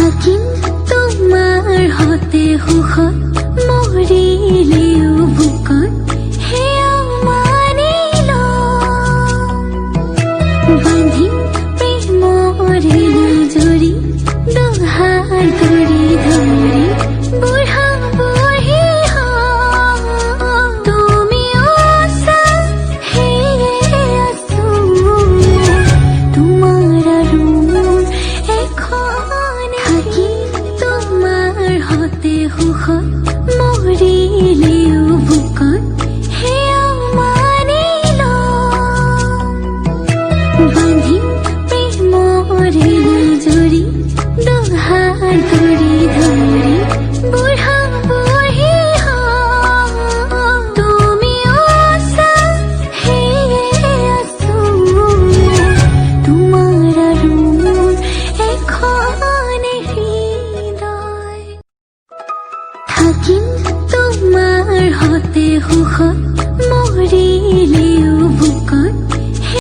থাকিম তোমাৰ হতে সুখত মৰিলেও বুকত সেয়া মানি বান্ধিম প্ৰেমৰে জৰি দুহাৰ ধৰি ধৰি বুঢ়া বুঢ়ী তুমি আছা সেয়ে আছো তোমাৰ আৰু মোৰ এখন থাকিম তোমাৰ হতে সুখত মৰিলেও বুকত সেয়া মানি বান্ধিম প্ৰেমৰে জৰি দুহাৰ ধৰি ধৰি বুঢ়া বুঢ়ী তুমি আছা সেয়ে আছো তোমাৰ আৰু মোৰ এখন হৃদয় থাকিম তোমাৰ হতে সুখত